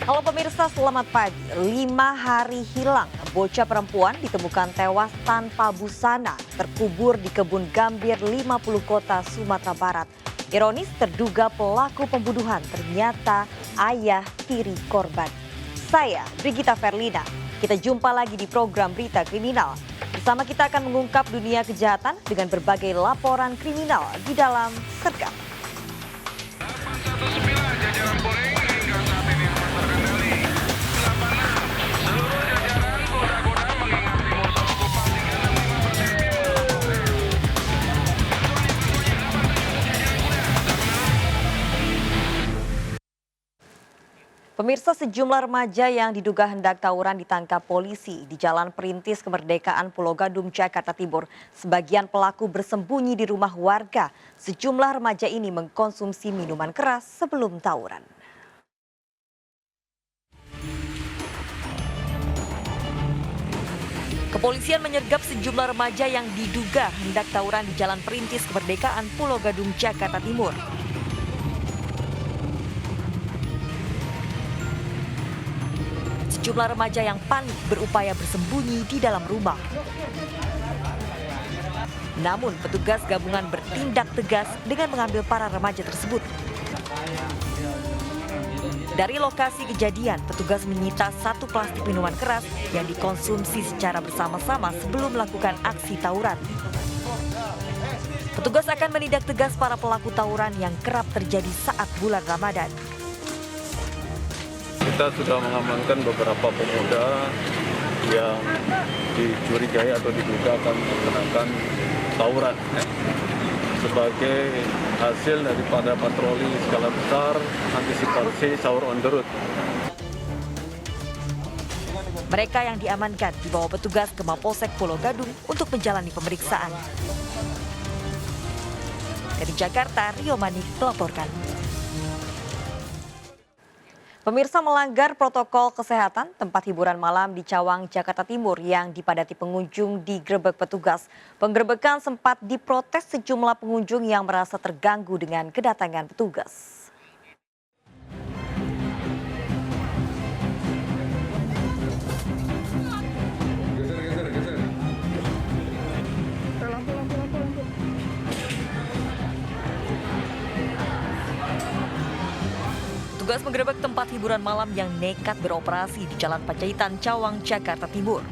Halo pemirsa, selamat pagi. 5 hari hilang, bocah perempuan ditemukan tewas tanpa busana, terkubur di kebun gambir 50 kota Sumatera Barat. Ironis, terduga pelaku pembunuhan ternyata ayah tiri korban. Saya, Brigita Ferlina. Kita jumpa lagi di program Berita Kriminal. Bersama kita akan mengungkap dunia kejahatan dengan berbagai laporan kriminal di dalam Sergap. Pemirsa, sejumlah remaja yang diduga hendak tawuran ditangkap polisi di Jalan Perintis Kemerdekaan Pulau Gadung, Jakarta Timur. Sebagian pelaku bersembunyi di rumah warga. Sejumlah remaja ini mengkonsumsi minuman keras sebelum tawuran. Kepolisian menyergap sejumlah remaja yang diduga hendak tawuran di Jalan Perintis Kemerdekaan Pulau Gadung, Jakarta Timur. Sejumlah remaja yang panik berupaya bersembunyi di dalam rumah. Namun petugas gabungan bertindak tegas dengan mengambil para remaja tersebut. Dari lokasi kejadian, petugas menyita 1 plastik minuman keras yang dikonsumsi secara bersama-sama sebelum melakukan aksi tawuran. Petugas akan menindak tegas para pelaku tawuran yang kerap terjadi saat bulan Ramadan. Kita sudah mengamankan beberapa pemuda yang dicurigai atau diduga akan melakukan tawuran sebagai hasil daripada patroli skala besar antisipasi sahur on the road. Mereka yang diamankan dibawa petugas ke Mapolsek Pulau Gadung untuk menjalani pemeriksaan. Dari Jakarta, Rio Manik melaporkan. Pemirsa, melanggar protokol kesehatan tempat hiburan malam di Cawang, Jakarta Timur yang dipadati pengunjung digerebek petugas. Penggerebekan sempat diprotes sejumlah pengunjung yang merasa terganggu dengan kedatangan petugas. Petugas menggerebek tempat hiburan malam yang nekat beroperasi di Jalan Panjaitan, Cawang, Jakarta Timur.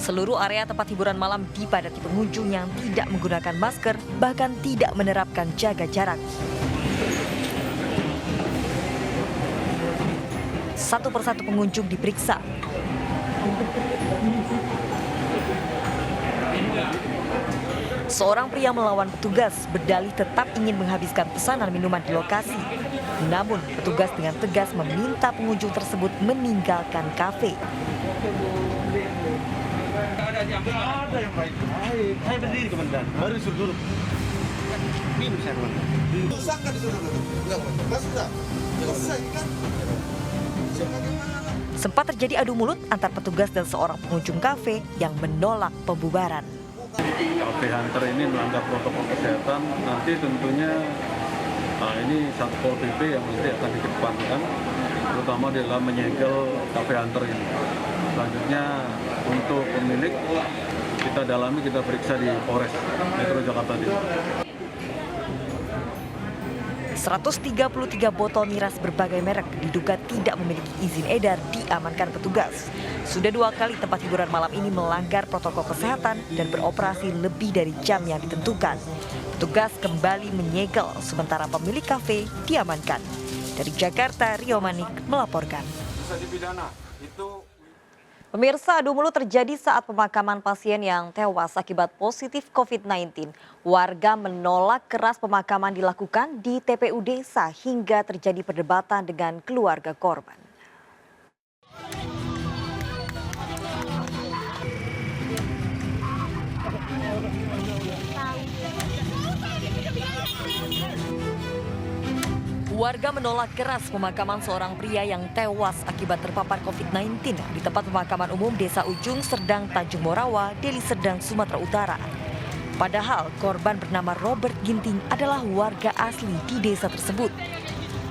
Seluruh area tempat hiburan malam dipadati pengunjung yang tidak menggunakan masker, bahkan tidak menerapkan jaga jarak. Satu persatu pengunjung diperiksa. Seorang pria melawan petugas berdalih tetap ingin menghabiskan pesanan minuman di lokasi. Namun petugas dengan tegas meminta pengunjung tersebut meninggalkan kafe. Ada yang baik. Saya berdiri komandan. Baru disuruh dulu. Minum saya komandan. Susahkan disuruh dulu. Enggak komandan. Enggak susah. Selesai kan? Sempat terjadi adu mulut antar petugas dan seorang pengunjung kafe yang menolak pembubaran. Cafe Hunter ini melanggar protokol kesehatan, nanti tentunya ini Satpol PP yang nanti akan dikedepankan, terutama dalam menyegel Cafe Hunter ini. Selanjutnya untuk pemilik kita dalami, kita periksa di Polres Metro Jakarta Timur. 133 botol miras berbagai merek diduga tidak memiliki izin edar diamankan petugas. Sudah 2 kali tempat hiburan malam ini melanggar protokol kesehatan dan beroperasi lebih dari jam yang ditentukan. Petugas kembali menyegel sementara pemilik kafe diamankan. Dari Jakarta, Rio Manik melaporkan. Bisa dipidana. Itu Pemirsa, adu mulut terjadi saat pemakaman pasien yang tewas akibat positif COVID-19. Warga menolak keras pemakaman dilakukan di TPU desa hingga terjadi perdebatan dengan keluarga korban. Warga menolak keras pemakaman seorang pria yang tewas akibat terpapar COVID-19 di tempat pemakaman umum Desa Ujung Serdang, Tanjung Morawa, Deli Serdang, Sumatera Utara. Padahal korban bernama Robert Ginting adalah warga asli di desa tersebut.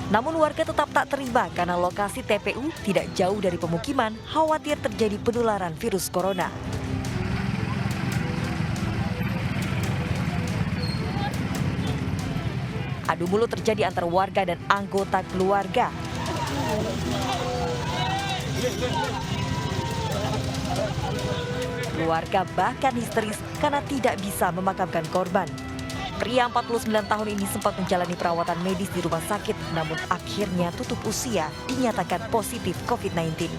Namun warga tetap tak terima karena lokasi TPU tidak jauh dari pemukiman, khawatir terjadi penularan virus corona. Adu mulut terjadi antara warga dan anggota keluarga. Keluarga bahkan histeris karena tidak bisa memakamkan korban. Pria 49 tahun ini sempat menjalani perawatan medis di rumah sakit, namun akhirnya tutup usia dinyatakan positif COVID-19.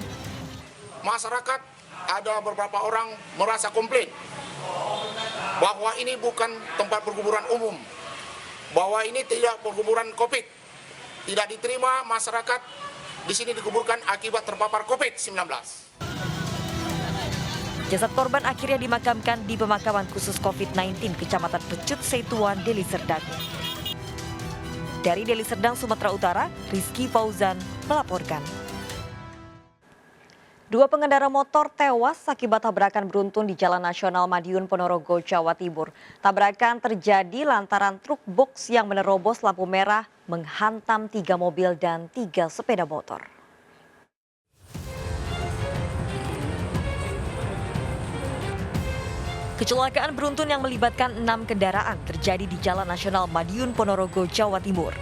Masyarakat ada beberapa orang merasa komplain bahwa ini bukan tempat perkuburan umum, bahwa ini tidak perkuburan COVID. Tidak diterima masyarakat di sini dikuburkan akibat terpapar COVID-19. Jasad korban akhirnya dimakamkan di pemakaman khusus COVID-19 Kecamatan Pecut Setuan, Deli Serdang. Dari Deli Serdang, Sumatera Utara, Rizky Fauzan melaporkan. Dua pengendara motor tewas akibat tabrakan beruntun di Jalan Nasional Madiun, Ponorogo, Jawa Timur. Tabrakan terjadi lantaran truk box yang menerobos lampu merah menghantam 3 mobil dan 3 sepeda motor. Kecelakaan beruntun yang melibatkan 6 kendaraan terjadi di Jalan Nasional Madiun, Ponorogo, Jawa Timur.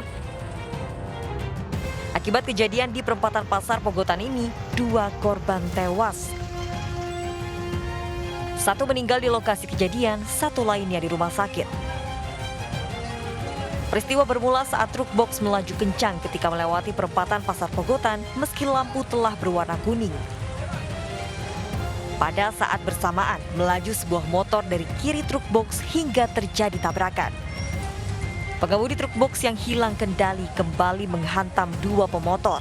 Akibat kejadian di perempatan Pasar Pogotan ini, 2 korban tewas. 1 meninggal di lokasi kejadian, 1 lainnya di rumah sakit. Peristiwa bermula saat truk box melaju kencang ketika melewati perempatan Pasar Pogotan meski lampu telah berwarna kuning. Pada saat bersamaan, melaju sebuah motor dari kiri truk box hingga terjadi tabrakan. Pengemudi truk box yang hilang kendali kembali menghantam 2 pemotor.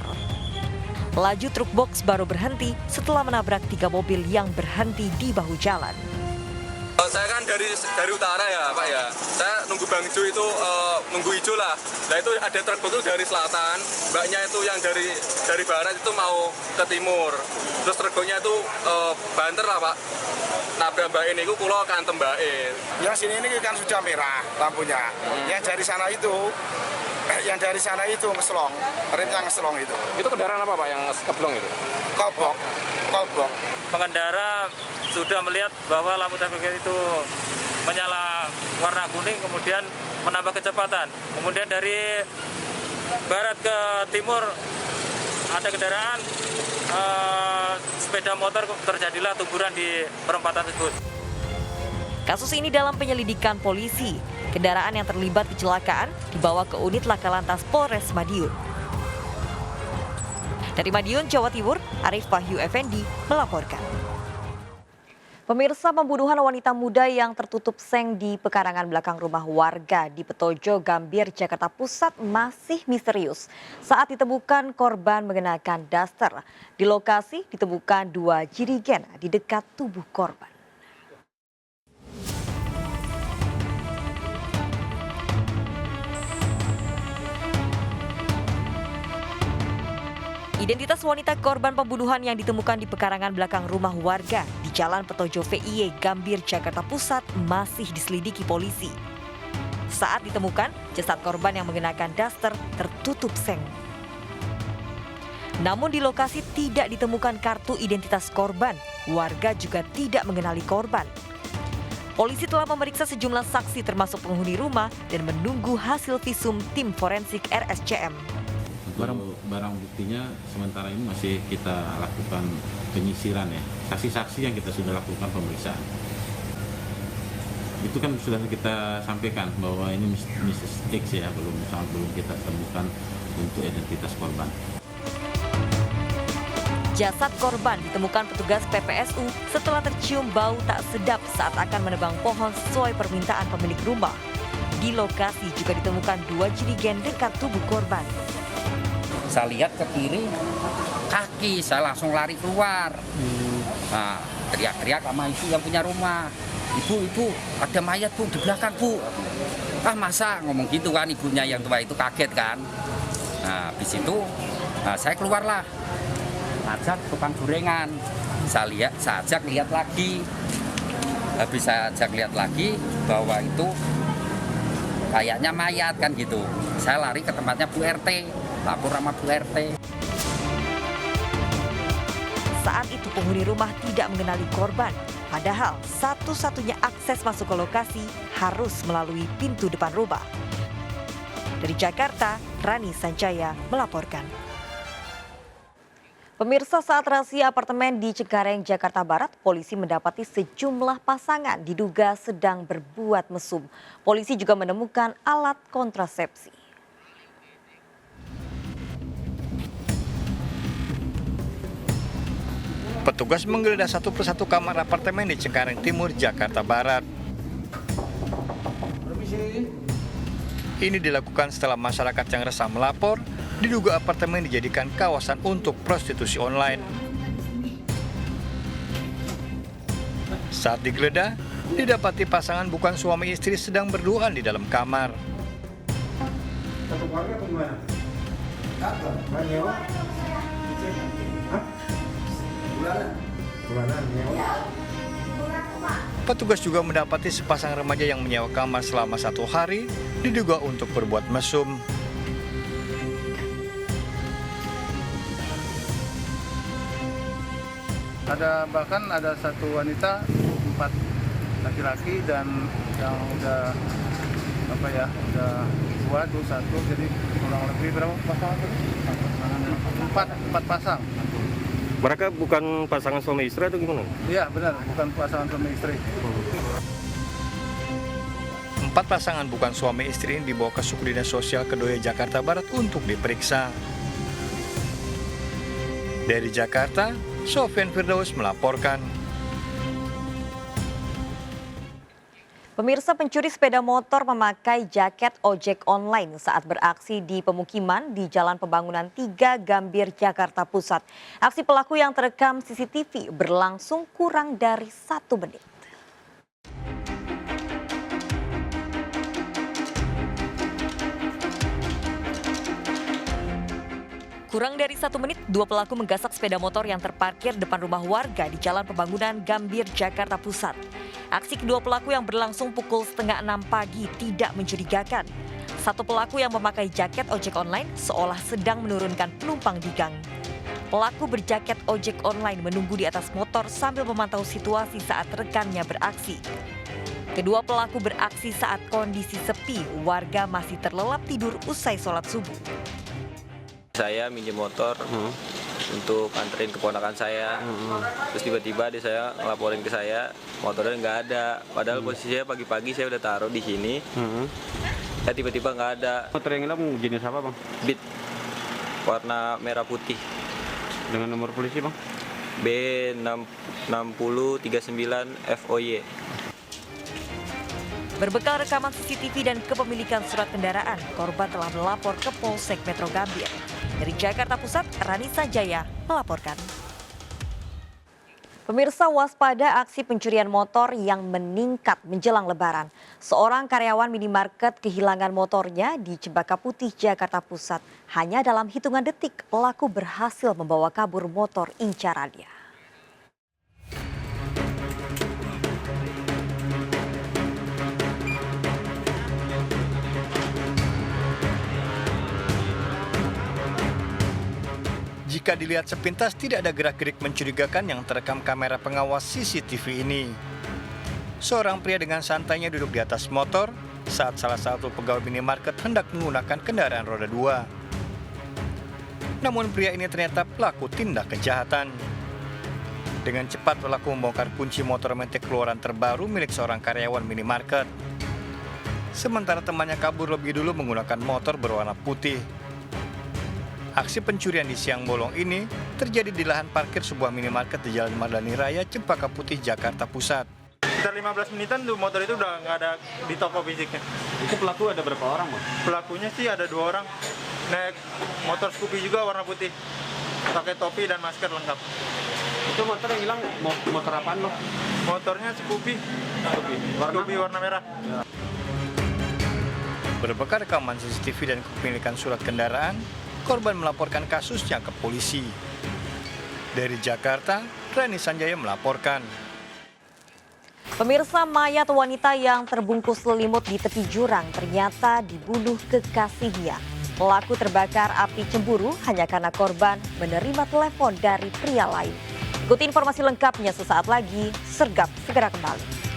Laju truk box baru berhenti setelah menabrak 3 mobil yang berhenti di bahu jalan. Saya kan dari utara ya Pak ya. Saya nunggu Bang Jo itu nunggu hijau lah. Nah itu ada truk box itu dari selatan, mbaknya itu yang dari barat itu mau ke timur. Terus truk boxnya itu banter lah Pak. Nabrak mbak ini, kulo kantem mbak ini. Yang sini ini kan sudah merah lampunya. Yang dari sana itu ngeslong, remnya ngeslong itu. Itu kendaraan apa Pak yang keblong itu? Kolbok. Pengendara sudah melihat bahwa lampu traffic itu menyala warna kuning, kemudian menambah kecepatan. Kemudian dari barat ke timur ada kendaraan sepeda motor, terjadilah tumburan di perempatan tersebut. Kasus ini dalam penyelidikan polisi. Kendaraan yang terlibat kecelakaan dibawa ke unit Laka Lantas Polres Madiun. Dari Madiun, Jawa Timur, Arif Wahyu Effendi melaporkan. Pemirsa, pembunuhan wanita muda yang tertutup seng di pekarangan belakang rumah warga di Petojo, Gambir, Jakarta Pusat masih misterius. Saat ditemukan korban mengenakan daster. Di lokasi ditemukan 2 jirigen di dekat tubuh korban. Identitas wanita korban pembunuhan yang ditemukan di pekarangan belakang rumah warga di Jalan Petojo VIY, Gambir, Jakarta Pusat masih diselidiki polisi. Saat ditemukan, jasad korban yang mengenakan daster tertutup seng. Namun di lokasi tidak ditemukan kartu identitas korban. Warga juga tidak mengenali korban. Polisi telah memeriksa sejumlah saksi termasuk penghuni rumah dan menunggu hasil visum tim forensik RSCM. Barang buktinya sementara ini masih kita lakukan penyisiran ya. Saksi-saksi yang kita sudah lakukan pemeriksaan. Itu kan sudah kita sampaikan bahwa ini Mrs. X ya, belum kita temukan untuk identitas korban. Jasad korban ditemukan petugas PPSU setelah tercium bau tak sedap saat akan menebang pohon sesuai permintaan pemilik rumah. Di lokasi juga ditemukan 2 jirigen dekat tubuh korban. Saya lihat ke kiri, kaki, saya langsung lari keluar. Nah, teriak-teriak sama ibu yang punya rumah. Ibu, ada mayat Bu, di belakang Bu. Ah masa ngomong gitu kan, ibunya yang tua itu kaget kan. Nah, habis itu saya keluarlah, ajak tukang gorengan. Saya ajak lihat lagi. Habis saya ajak lihat lagi bahwa itu kayaknya mayat kan gitu. Saya lari ke tempatnya Bu RT, lapor sama Bu RT. Saat itu penghuni rumah tidak mengenali korban. Padahal satu-satunya akses masuk ke lokasi harus melalui pintu depan rumah. Dari Jakarta, Rani Sanjaya melaporkan. Pemirsa, saat razia apartemen di Cengkareng, Jakarta Barat, polisi mendapati sejumlah pasangan diduga sedang berbuat mesum. Polisi juga menemukan alat kontrasepsi. Petugas menggeledah satu persatu kamar apartemen di Cengkareng Timur, Jakarta Barat. Ini dilakukan setelah masyarakat yang resah melapor, diduga apartemen dijadikan kawasan untuk prostitusi online. Saat digeledah, didapati pasangan bukan suami istri sedang berduaan di dalam kamar. Satu keluarga apa gimana? Kagak, nyewa. Hah? Bulanan nyewa. Petugas juga mendapati sepasang remaja yang menyewa kamar selama 1 hari, diduga untuk berbuat mesum. Bahkan ada 1 wanita, 4 laki-laki dan yang udah udah tua tuh 1, jadi kurang lebih berapa pasang tadi? 4 pasang. Mereka bukan pasangan suami istri atau gimana? Iya benar, bukan pasangan suami istri. 4 pasangan bukan suami istri ini dibawa ke Suku Dinas Sosial Kedoya, Jakarta Barat untuk diperiksa. Dari Jakarta, Sofyan Firdaus melaporkan. Pemirsa, pencuri sepeda motor memakai jaket ojek online saat beraksi di pemukiman di Jalan Pembangunan 3 Gambir, Jakarta Pusat. Aksi pelaku yang terekam CCTV berlangsung kurang dari 1 menit. Kurang dari 1 menit, 2 pelaku menggasak sepeda motor yang terparkir depan rumah warga di Jalan Pembangunan Gambir, Jakarta Pusat. Aksi kedua pelaku yang berlangsung pukul 5:30 pagi tidak mencurigakan. Satu pelaku yang memakai jaket ojek online seolah sedang menurunkan penumpang di gang. Pelaku berjaket ojek online menunggu di atas motor sambil memantau situasi saat rekannya beraksi. Kedua pelaku beraksi saat kondisi sepi, warga masih terlelap tidur usai sholat subuh. Saya minjem motor untuk anterin keponakan saya, terus tiba-tiba saya ngelaporin ke saya motornya nggak ada, padahal posisinya pagi-pagi saya udah taruh di sini, saya tiba-tiba nggak ada. Motor yang hilang jenis apa bang? Beat, warna merah putih. Dengan nomor polisi bang? B6039 FOY. Berbekal rekaman CCTV dan kepemilikan surat kendaraan, korban telah melapor ke Polsek Metro Gambir. Dari Jakarta Pusat, Rani Sanjaya melaporkan. Pemirsa, waspada aksi pencurian motor yang meningkat menjelang Lebaran. Seorang karyawan minimarket kehilangan motornya di Cempaka Putih, Jakarta Pusat. Hanya dalam hitungan detik, pelaku berhasil membawa kabur motor incarannya. Jika dilihat sepintas, tidak ada gerak-gerik mencurigakan yang terekam kamera pengawas CCTV ini. Seorang pria dengan santainya duduk di atas motor saat salah satu pegawai minimarket hendak menggunakan kendaraan roda 2. Namun pria ini ternyata pelaku tindak kejahatan. Dengan cepat pelaku membongkar kunci motor metik keluaran terbaru milik seorang karyawan minimarket. Sementara temannya kabur lebih dulu menggunakan motor berwarna putih. Aksi pencurian di siang bolong ini terjadi di lahan parkir sebuah minimarket di Jalan Mardani Raya, Cempaka Putih, Jakarta Pusat. Sekitar 15 menitan tuh motor itu udah nggak ada di toko fisiknya. Itu pelaku ada berapa orang bang? Pelakunya sih ada 2 orang, naik motor Scoopy juga warna putih, pakai topi dan masker lengkap. Itu motor yang hilang motor apaan bang? Motornya Scoopy, Scoopy warna merah. Berbekal rekaman CCTV dan kepemilikan surat kendaraan, korban melaporkan kasusnya ke polisi. Dari Jakarta, Rani Sanjaya melaporkan. Pemirsa, mayat wanita yang terbungkus selimut di tepi jurang ternyata dibunuh kekasihnya. Pelaku terbakar api cemburu hanya karena korban menerima telepon dari pria lain. Ikuti informasi lengkapnya sesaat lagi, Sergap segera kembali.